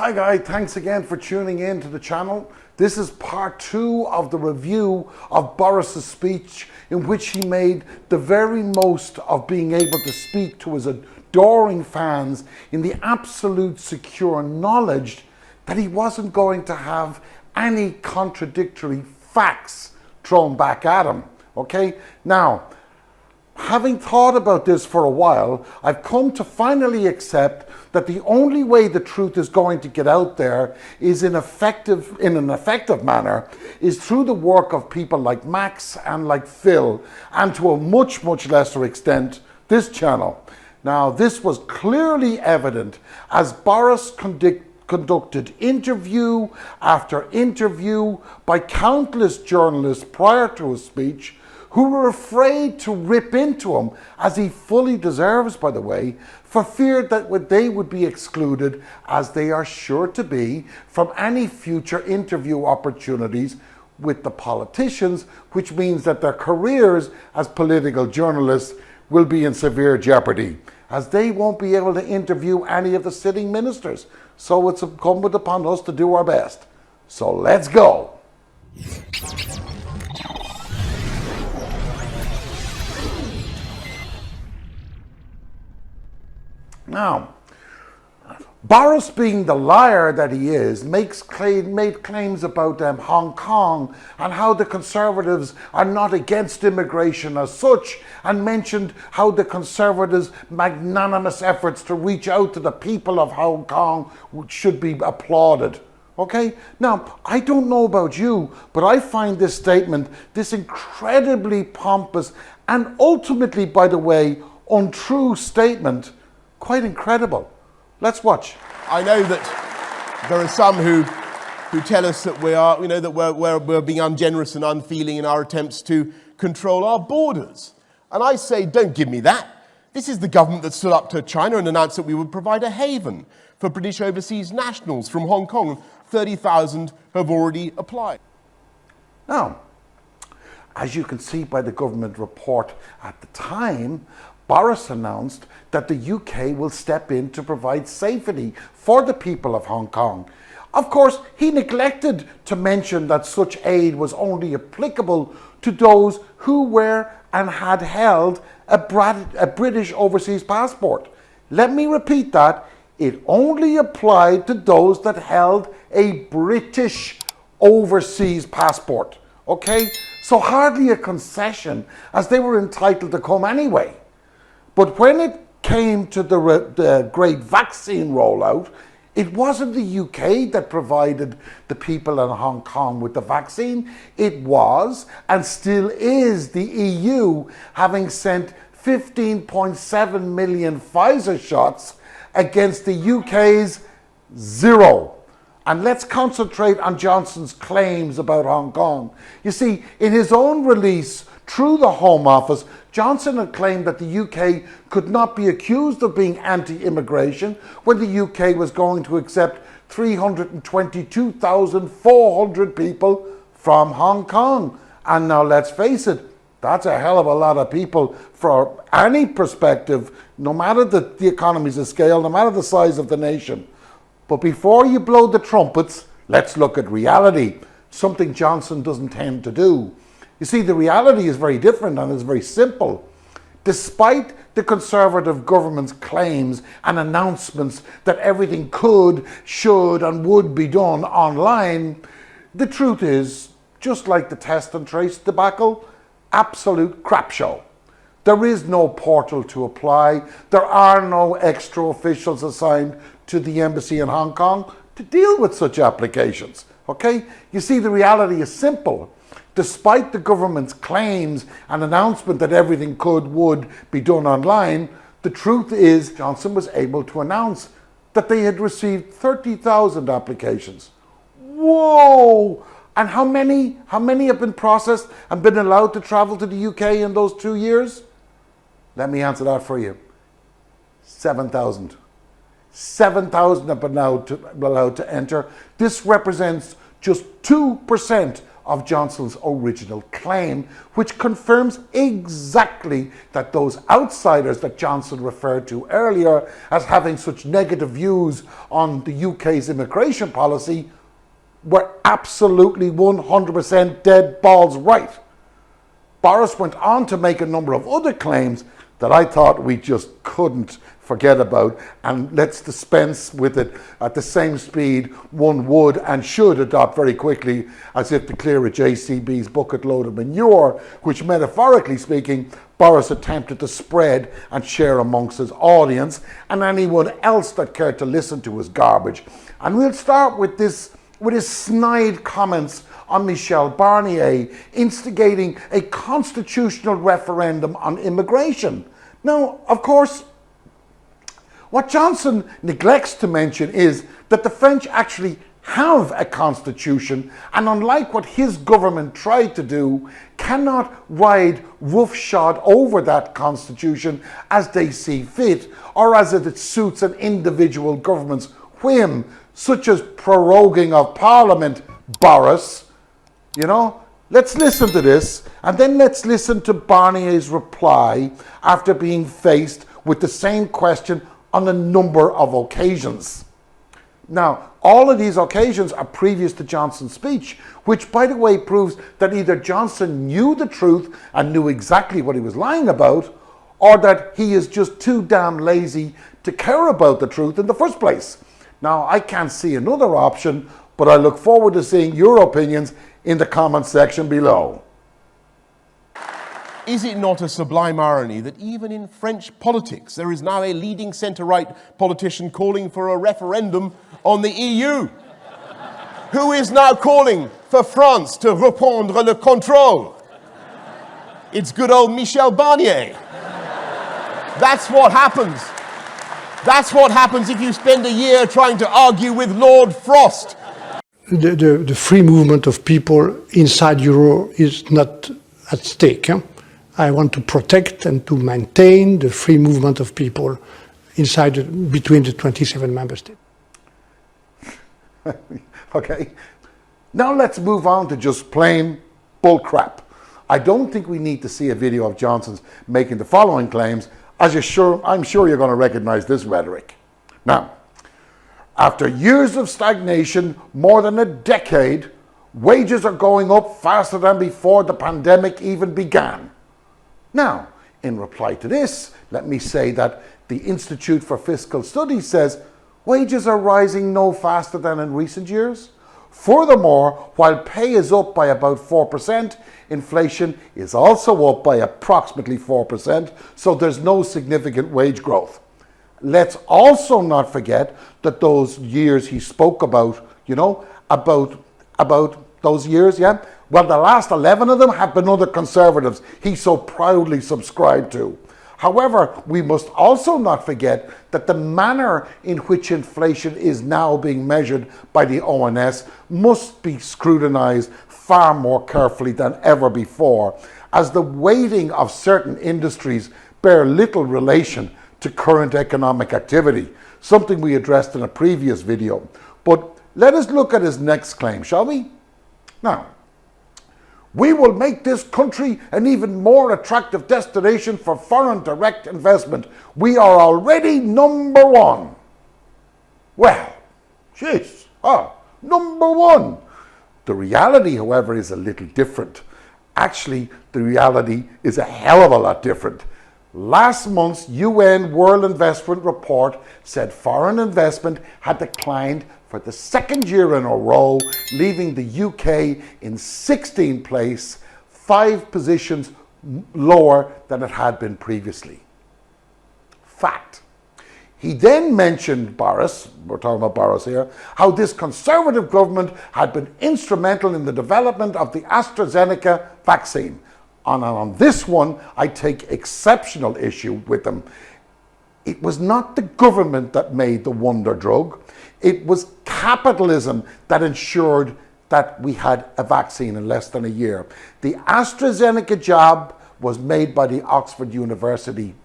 Hi guys, thanks again for tuning in to the channel. This is part 2 of the review of Boris's speech, in which he made the very most of being able to speak to his adoring fans in the absolute secure knowledge that he wasn't going to have any contradictory facts thrown back at him. Okay, now having thought about this for a while, I've come to finally accept that the only way the truth is going to get out there is in an effective manner is through the work of people like Max and like Phil, and to a much lesser extent this channel. Now, this was clearly evident as Boris conducted interview after interview by countless journalists prior to his speech, who were afraid to rip into him, as he fully deserves, by the way, for fear that they would be excluded, as they are sure to be, from any future interview opportunities with the politicians, which means that their careers as political journalists will be in severe jeopardy, as they won't be able to interview any of the sitting ministers. So it's incumbent upon us to do our best. So let's go. Now, Boris, being the liar that he is, made claims about Hong Kong and how the Conservatives are not against immigration as such, and mentioned how the Conservatives' magnanimous efforts to reach out to the people of Hong Kong should be applauded. Okay, now I don't know about you, but I find this statement, this incredibly pompous and ultimately, by the way, untrue statement, quite incredible. Let's watch. I know that there are some who tell us that we're being ungenerous and unfeeling in our attempts to control our borders. And I say, don't give me that. This is the government that stood up to China and announced that we would provide a haven for British overseas nationals from Hong Kong. 30,000 have already applied. Now, as you can see by the government report at the time, Boris announced that the UK will step in to provide safety for the people of Hong Kong. Of course, he neglected to mention that such aid was only applicable to those who were and had held a British overseas passport. Let me repeat that. It only applied to those that held a British overseas passport. Okay? So hardly a concession, as they were entitled to come anyway. But when it came to the great vaccine rollout, it wasn't the UK that provided the people in Hong Kong with the vaccine. It was, and still is, the EU, having sent 15.7 million Pfizer shots against the UK's 0. And let's concentrate on Johnson's claims about Hong Kong. You see, in his own release through the Home Office, Johnson had claimed that the UK could not be accused of being anti-immigration when the UK was going to accept 322,400 people from Hong Kong. And now let's face it, that's a hell of a lot of people for any perspective, no matter the economies of scale, no matter the size of the nation. But before you blow the trumpets, let's look at reality, something Johnson doesn't tend to do. You see, the reality is very different and is very simple. Despite the Conservative government's claims and announcements that everything could, should and would be done online, the truth is, just like the test and trace debacle, absolute crap show. There is no portal to apply. There are no extra officials assigned to the embassy in Hong Kong to deal with such applications. Okay? You see, the reality is simple. Despite the government's claims and announcement that everything would be done online, the truth is Johnson was able to announce that they had received 30,000 applications. Whoa! And how many have been processed and been allowed to travel to the UK in those 2 years? Let me answer that for you. 7,000. 7,000 have been allowed to enter. This represents just 2% of Johnson's original claim, which confirms exactly that those outsiders that Johnson referred to earlier as having such negative views on the UK's immigration policy were absolutely 100% dead balls right. Boris went on to make a number of other claims that I thought we just couldn't forget about, and let's dispense with it at the same speed one would and should adopt very quickly, as if to clear a JCB's bucket load of manure, which metaphorically speaking, Boris attempted to spread and share amongst his audience and anyone else that cared to listen to his garbage. And we'll start with his snide comments on Michel Barnier instigating a constitutional referendum on immigration. Now, of course, what Johnson neglects to mention is that the French actually have a constitution, and unlike what his government tried to do, cannot ride roughshod over that constitution as they see fit, or as it suits an individual government's whim, such as proroguing of Parliament, Boris. You know, let's listen to this, and then let's listen to Barnier's reply after being faced with the same question on a number of occasions. Now, all of these occasions are previous to Johnson's speech, which, by the way, proves that either Johnson knew the truth and knew exactly what he was lying about, or that he is just too damn lazy to care about the truth in the first place. Now, I can't see another option, but I look forward to seeing your opinions in the comment section below. Is it not a sublime irony that even in French politics there is now a leading centre-right politician calling for a referendum on the EU? Who is now calling for France to reprendre le contrôle? It's good old Michel Barnier. That's what happens. That's what happens if you spend a year trying to argue with Lord Frost. The free movement of people inside Euro is not at stake. I want to protect and to maintain the free movement of people between the 27 member states. Okay, now let's move on to just plain bull crap. I don't think we need to see a video of Johnson's making the following claims, as I'm sure you're going to recognize this rhetoric. Now, after years of stagnation, more than a decade, wages are going up faster than before the pandemic even began. Now, in reply to this, let me say that the Institute for Fiscal Studies says wages are rising no faster than in recent years. Furthermore, while pay is up by about 4%, inflation is also up by approximately 4%, so there's no significant wage growth. Let's also not forget that those years he spoke about, about those years, yeah? Well, the last 11 of them have been under conservatives he so proudly subscribed to. However, we must also not forget that the manner in which inflation is now being measured by the ONS must be scrutinized far more carefully than ever before, as the weighting of certain industries bear little relation to current economic activity, something we addressed in a previous video. But let us look at his next claim, shall we? Now, we will make this country an even more attractive destination for foreign direct investment. We are already number one. Well, jeez, number one. The reality, however, is a little different. Actually, the reality is a hell of a lot different. Last month's UN World Investment Report said foreign investment had declined for the second year in a row, leaving the UK in 16th place, 5 positions lower than it had been previously. Fact. He then mentioned Boris, we're talking about Boris here, how this Conservative government had been instrumental in the development of the AstraZeneca vaccine. And on this one, I take exceptional issue with them. It was not the government that made the wonder drug. It was capitalism that ensured that we had a vaccine in less than a year. The AstraZeneca jab was made by the Oxford University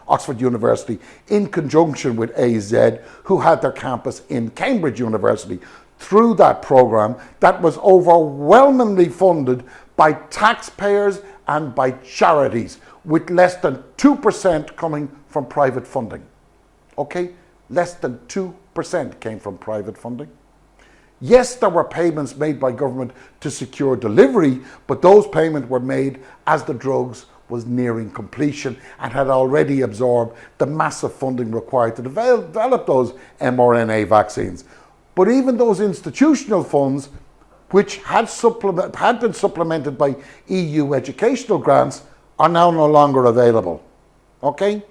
Oxford University, in conjunction with AZ, who had their campus in Cambridge University, through that program that was overwhelmingly funded by taxpayers and by charities, with less than 2% coming from private funding. Okay? Less than 2% came from private funding. Yes, there were payments made by government to secure delivery, but those payments were made as the drugs was nearing completion and had already absorbed the massive funding required to develop those mRNA vaccines. But even those institutional funds, which had been supplemented by EU educational grants, are now no longer available. Okay?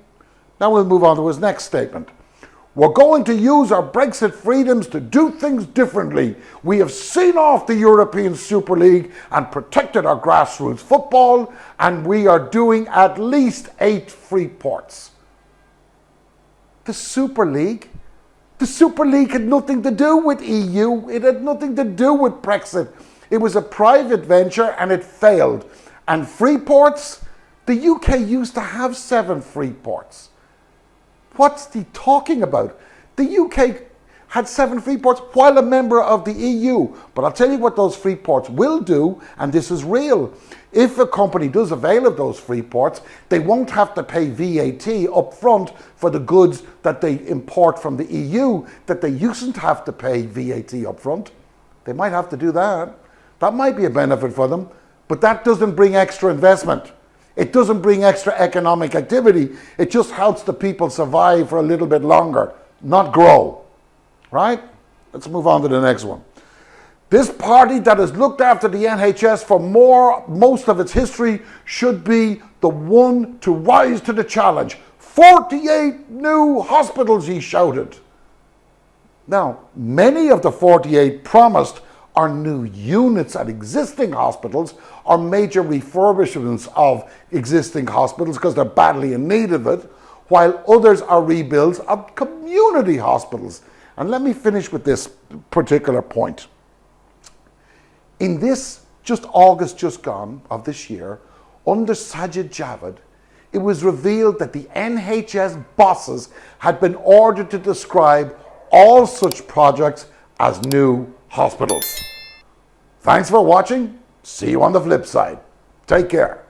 Now we'll move on to his next statement. We're going to use our Brexit freedoms to do things differently. We have seen off the European Super League and protected our grassroots football, and we are doing at least 8 free ports. The Super League? The Super League had nothing to do with EU. It had nothing to do with Brexit. It was a private venture and it failed. And free ports? The UK used to have 7 free ports. What's he talking about? The UK had 7 free ports while a member of the EU. But I'll tell you what those free ports will do, and this is real. If a company does avail of those free ports, they won't have to pay VAT up front for the goods that they import from the EU that they used to have to pay VAT up front. They might have to do that. That might be a benefit for them, but that doesn't bring extra investment. It doesn't bring extra economic activity. It just helps the people survive for a little bit longer, not grow. Right? Let's move on to the next one. This party that has looked after the NHS for most of its history should be the one to rise to the challenge. 48 new hospitals, he shouted. Now, many of the 48 promised are new units at existing hospitals or major refurbishments of existing hospitals because they're badly in need of it, while others are rebuilds of community hospitals. And let me finish with this particular point. In this August just gone of this year, under Sajid Javid, it was revealed that the NHS bosses had been ordered to describe all such projects as new hospitals. Thanks for watching. See you on the flip side. Take care.